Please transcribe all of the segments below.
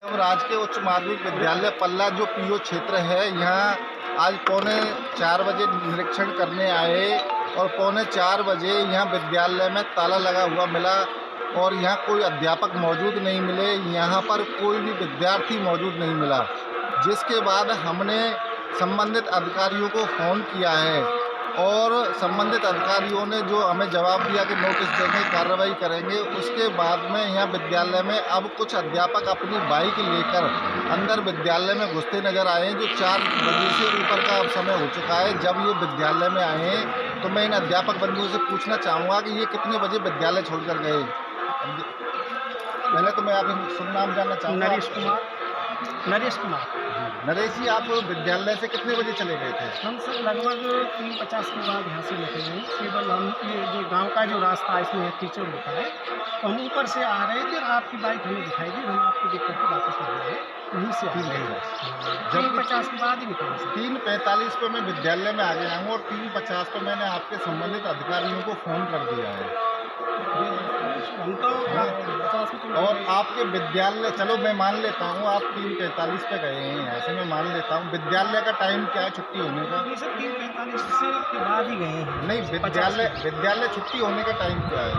राजकीय उच्च माध्यमिक विद्यालय पल्ला जो पीओ क्षेत्र है, यहाँ आज पौने 4 बजे निरीक्षण करने आए और पौने 4 बजे यहाँ विद्यालय में ताला लगा हुआ मिला और यहाँ कोई अध्यापक मौजूद नहीं मिले, यहाँ पर कोई भी विद्यार्थी मौजूद नहीं मिला। जिसके बाद हमने संबंधित अधिकारियों को फ़ोन किया है और संबंधित अधिकारियों ने जो हमें जवाब दिया कि नोटिस देंगे, कार्रवाई करेंगे। उसके बाद में यहाँ विद्यालय में अब कुछ अध्यापक अपनी बाइक लेकर अंदर विद्यालय में घुसते नज़र आए हैं। जो 4 बजे से ऊपर का अब समय हो चुका है जब ये विद्यालय में आए हैं, तो मैं इन अध्यापक बंधुओं से पूछना चाहूँगा कि ये कितने बजे विद्यालय छोड़कर गए। पहले तो मैं आपका शुभ नाम जानना चाहूँगा। नरेश कुमार। नरेश जी, आप विद्यालय से कितने बजे चले गए थे? हम सर लगभग 3:50 के बाद यहाँ से निकले हैं। केवल हम ये जो गांव का जो रास्ता है इसमें कीचड़ होता है, तो हम ऊपर से आ रहे थे। आपकी बाइक हमें दिखाई दी, हम आपको देख करके वापस आ गए। वहीं से 3:50 के बाद ही निकले। 3:45 पे मैं विद्यालय में आ गया हूँ और 3:50 पे मैंने आपके संबंधित अधिकारियों को फ़ोन कर दिया है। हम तो और आपके विद्यालय, चलो मैं मान लेता हूँ आप 3:45 पे गए हैं, यहाँ से मैं मान लेता हूँ। विद्यालय का टाइम क्या है छुट्टी होने का? सर 3:45 से के बाद ही गए हैं। नहीं, विद्यालय छुट्टी होने का टाइम क्या है?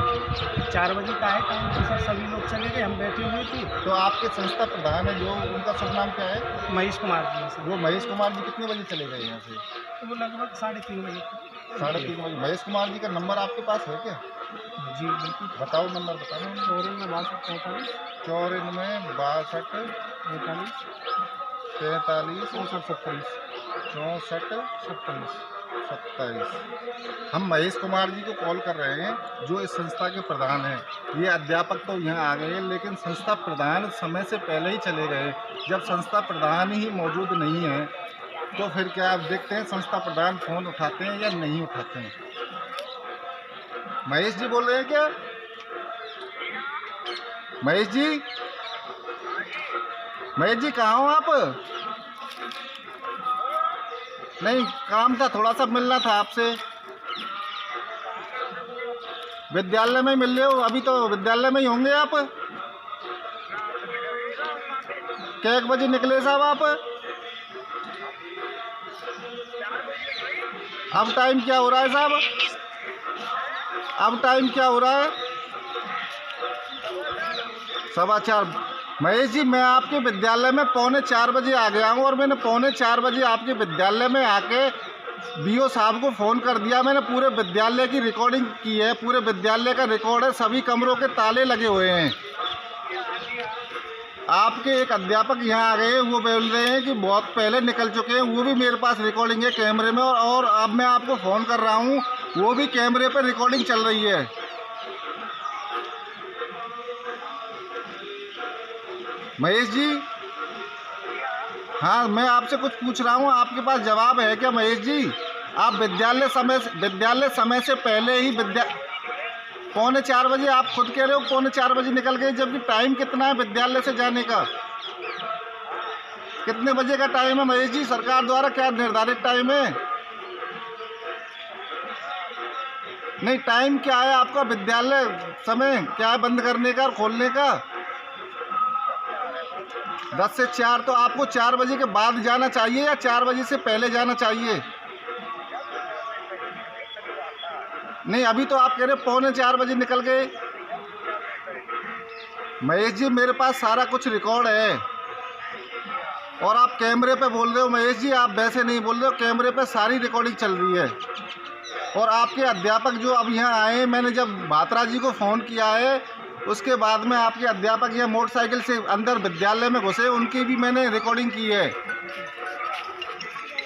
4 बजे का है टाइम। तो सर सभी लोग चले गए, हम बैठे हुए थे। तो आपके संस्था प्रधान है जो, उनका शुभ नाम क्या है? महेश कुमार जी। सर वो महेश कुमार जी कितने बजे चले गए यहाँ से? तो वो लगभग 3:30 बजे। 3:30 बजे। महेश कुमार जी का नंबर आपके पास है क्या? जी बिल्कुल। बताओ, नंबर बताओ। 54 62 54 62 43 64 64 27। 27। हम महेश कुमार जी को कॉल कर रहे हैं जो इस संस्था के प्रधान हैं। ये अध्यापक तो यहाँ आ गए लेकिन संस्था प्रधान समय से पहले ही चले गए। जब संस्था प्रधान ही मौजूद नहीं है तो फिर क्या आप देखते हैं संस्था प्रधान फ़ोन उठाते हैं या नहीं उठाते हैं? महेश जी बोल रहे हैं क्या? महेश जी, महेश जी कहाँ हो आप? नहीं, काम था, थोड़ा सा मिलना था आपसे। विद्यालय में मिल रहे हो? अभी तो विद्यालय में ही होंगे आप। क्या 1 बजे निकले साहब आप? अब टाइम क्या हो रहा है साहब? अब टाइम क्या हो रहा है? 4:15। महेश जी, मैं आपके विद्यालय में पौने 4 बजे आ गया हूँ और मैंने पौने 4 बजे आपके विद्यालय में आके बीओ साहब को फ़ोन कर दिया। मैंने पूरे विद्यालय की रिकॉर्डिंग की है, पूरे विद्यालय का रिकॉर्ड है, सभी कमरों के ताले लगे हुए हैं। आपके एक अध्यापक यहाँ आ गए हैं, वो बोल रहे हैं कि बहुत पहले निकल चुके हैं। वो भी मेरे पास रिकॉर्डिंग है कैमरे में और अब मैं आपको फ़ोन कर रहा हूँ, वो भी कैमरे पर रिकॉर्डिंग चल रही है। महेश जी, हाँ, मैं आपसे कुछ पूछ रहा हूँ, आपके पास जवाब है क्या? महेश जी, आप विद्यालय समय से पहले ही पौने 4 बजे आप खुद कह रहे हो पौने 4 बजे निकल गए, जबकि टाइम कितना है विद्यालय से जाने का? कितने बजे का टाइम है महेश जी? सरकार द्वारा क्या निर्धारित टाइम है? नहीं, टाइम क्या है आपका? विद्यालय समय क्या है बंद करने का और खोलने का? 10 से 4। तो आपको 4 बजे के बाद जाना चाहिए या 4 बजे से पहले जाना चाहिए? नहीं, अभी तो आप कह रहे पौने 4 बजे निकल गए। महेश जी, मेरे पास सारा कुछ रिकॉर्ड है और आप कैमरे पे बोल रहे हो। महेश जी, आप वैसे नहीं बोल रहे हो, कैमरे पे सारी रिकॉर्डिंग चल रही है। और आपके अध्यापक जो अब यहाँ आए हैं, मैंने जब भात्रा जी को फ़ोन किया है उसके बाद में आपके अध्यापक यहाँ मोटरसाइकिल से अंदर विद्यालय में घुसे, उनकी भी मैंने रिकॉर्डिंग की है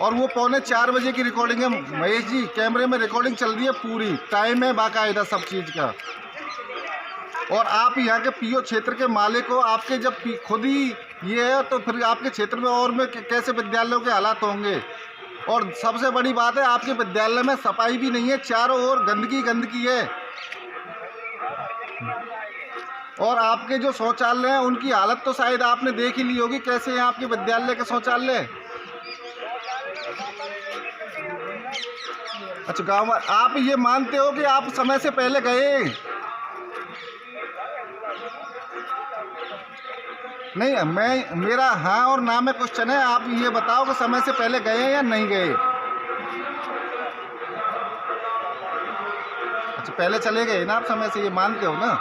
और वो पौने 4 बजे की रिकॉर्डिंग है। महेश जी, कैमरे में रिकॉर्डिंग चल रही है, पूरी टाइम है बाकायदा सब चीज़ का। और आप यहाँ के पीओ क्षेत्र के मालिक हो, आपके जब खुद ही ये है तो फिर आपके क्षेत्र में और में कैसे विद्यालयों के हालात होंगे? और सबसे बड़ी बात है, आपके विद्यालय में सफाई भी नहीं है, चारों ओर गंदगी है। और आपके जो शौचालय हैं उनकी हालत तो शायद आपने देख ही ली होगी, कैसे हैं आपके विद्यालय के शौचालय। अच्छा, गाँव आप ये मानते हो कि आप समय से पहले गए? नहीं, मेरा हाँ और ना में क्वेश्चन है। आप ये बताओ कि समय से पहले गए या नहीं गए। अच्छा, पहले चले गए ना आप समय से, ये मानते हो ना।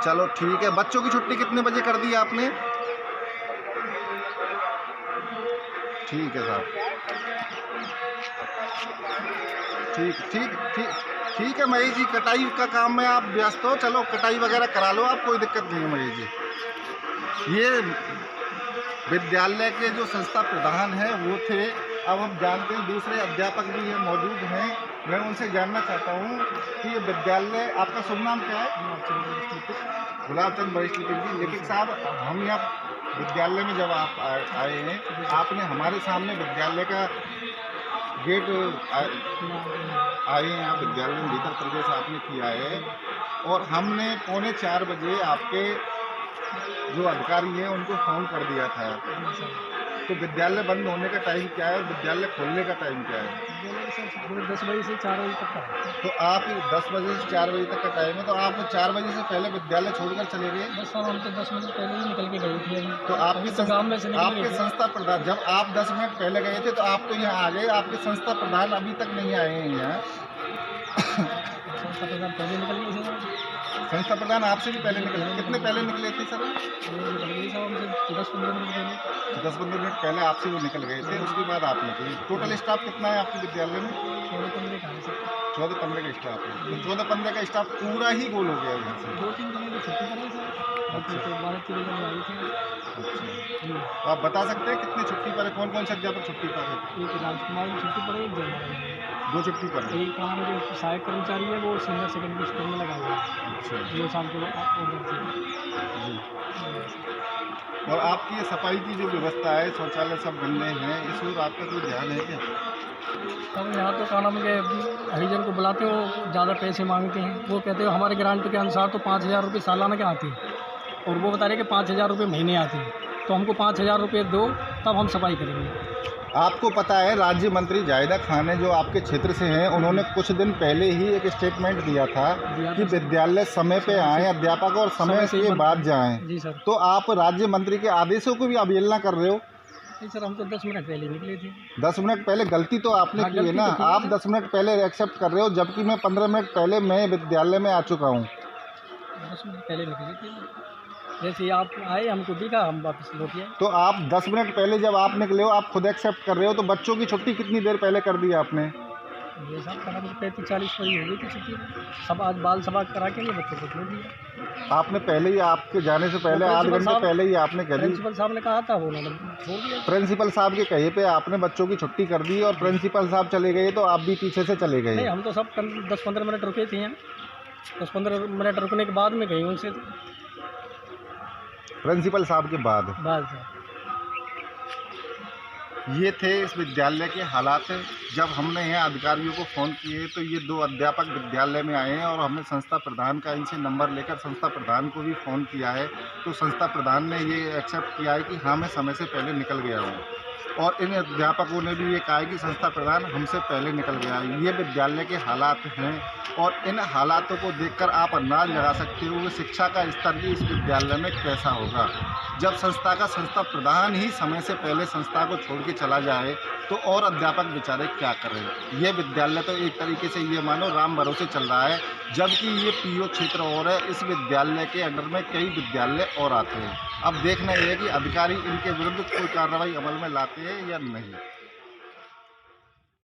चलो ठीक है। बच्चों की छुट्टी कितने बजे कर दी आपने? ठीक है साहब, ठीक है महेश जी। कटाई का काम में आप व्यस्त हो, चलो कटाई वगैरह करा लो आप, कोई दिक्कत नहीं है महेश जी। ये विद्यालय के जो संस्था प्रधान हैं वो थे। अब हम जानते हैं दूसरे अध्यापक भी ये मौजूद हैं। मैं उनसे जानना चाहता हूँ कि ये विद्यालय, आपका शुभ नाम क्या है? गुलाब चंद वरिष्ठ जी। लेकिन साहब, हम यहाँ विद्यालय में जब आप आए हैं, आपने हमारे सामने विद्यालय का गेट आए हैं, आप विद्यालय में भीतर प्रवेश आपने किया है, और हमने 3:45 बजे आपके जो अधिकारी हैं उनको फ़ोन कर दिया था। तो विद्यालय बंद होने का टाइम क्या है और विद्यालय खोलने का टाइम क्या है? 10 बजे से 4 बजे तक का है। तो आप 10 बजे से 4 बजे तक का टाइम है, तो आप 4 बजे से पहले विद्यालय छोड़कर चले गए? बस हम तो 10 मिनट पहले ही निकल के गए थे। तो आपके संस्था प्रधान, जब आप 10 मिनट पहले गए थे तो आप तो यहाँ आ गए, आपके संस्था प्रधान अभी तक नहीं आए हैं यहाँ। संस्था प्रधान पहले निकल गए थे। संस्था प्रधान आपसे भी पहले निकले? कितने पहले निकले थे सर? 10-15 मिनट पहले। 10-15 मिनट पहले आपसे वो निकल गए थे, उसके बाद आप निकले। टोटल स्टाफ कितना है आपके विद्यालय में? 14-15 का स्टाफ है। तो 14-15 का स्टाफ पूरा ही गोल हो गया यहाँ से? 2-3 दिन की छुट्टी पड़ी सर। अच्छा। तो 12-13 दिन आई थी। अच्छा, तो आप बता सकते हैं कितनी छुट्टी पर है? कौन कौन से अध्यापक छुट्टी पर है? एक राजकुमार की छुट्टी पड़ी, एक जयमाला। 2 छुट्टी पर है। एक हमारे जो सहायक कर्मचारी है वो सीनियर सेकेंडरी स्कूल में लगा हुआ है। अच्छा 2 साल के ऑर्डर से। जी। और आपकी ये सफाई की जो व्यवस्था है, शौचालय सब गंदे हैं, इस ओर आपका कोई ध्यान है क्या? तब यहाँ तो कहना मुझे हरिजन को बुलाते हो, ज़्यादा पैसे मांगते हैं। वो कहते हो हमारे ग्रांट के अनुसार तो 5,000 रुपये सालाना के आते हैं, और वो बता रहे कि 5,000 रुपये महीने आते हैं। तो हमको 5,000 रुपये दो, तब हम सफाई करेंगे। आपको पता है राज्य मंत्री जाहिदा खान है जो आपके क्षेत्र से हैं, उन्होंने कुछ दिन पहले ही एक स्टेटमेंट दिया था कि विद्यालय समय पे आएँ अध्यापक, और समय के बाद जाएं। जी सर। तो आप राज्य मंत्री के आदेशों को भी अवहेलना कर रहे हो? नहीं सर, हम तो 10 मिनट पहले निकले थे। 10 मिनट पहले? गलती तो आपने की है ना। आप 10 मिनट पहले एक्सेप्ट कर रहे हो, जबकि मैं 15 मिनट पहले मैं विद्यालय में आ चुका हूँ। 10 मिनट पहले निकले थे, जैसे आप आए हमको दिखा, हम वापस लौट गए। तो आप 10 मिनट पहले जब आप निकले हो, आप खुद एक्सेप्ट कर रहे हो, तो बच्चों की छुट्टी कितनी देर पहले कर दी आपने? ये सब करा 35-40 बजे हो गई थी छुट्टी। सब आज बाल सभा करा के ये बच्चों को छोड़ दिया। आपने पहले ही, आपके जाने से पहले 8 घंटे पहले ही आपने कर दी? प्रिंसिपल साहब ने कहा था, वो उन्होंने छोड़ दिया। प्रिंसिपल साहब के कहे पे आपने बच्चों की छुट्टी कर दी, और प्रिंसिपल साहब चले गए तो आप भी पीछे से चले गए? नहीं, हम तो सब 10-15 मिनट रुके थे यहाँ। 10-15 मिनट रुकने के बाद में गए उनसे। प्रिंसिपल साहब के बाद? बस ये थे इस विद्यालय के हालात। जब हमने यहाँ अधिकारियों को फ़ोन किए तो ये 2 अध्यापक विद्यालय में आए हैं, और हमने संस्था प्रधान का इनसे नंबर लेकर संस्था प्रधान को भी फ़ोन किया है। तो संस्था प्रधान ने ये एक्सेप्ट किया है कि हाँ, मैं समय से पहले निकल गया हूँ, और इन अध्यापकों ने भी ये कहा है कि संस्था प्रधान हमसे पहले निकल गया है। ये विद्यालय के हालात हैं, और इन हालातों को देखकर आप अंदाज लगा सकते हो कि शिक्षा का स्तर भी इस विद्यालय में कैसा होगा। जब संस्था का संस्था प्रधान ही समय से पहले संस्था को छोड़ के चला जाए, तो और अध्यापक बेचारे क्या करें। ये विद्यालय तो एक तरीके से ये मानो राम भरोसे चल रहा है, जबकि ये पीओ क्षेत्र और है। इस विद्यालय के अंडर में कई विद्यालय और आते हैं। अब देखना ये है कि अधिकारी इनके विरुद्ध कोई कार्रवाई अमल में लाते हैं या नहीं।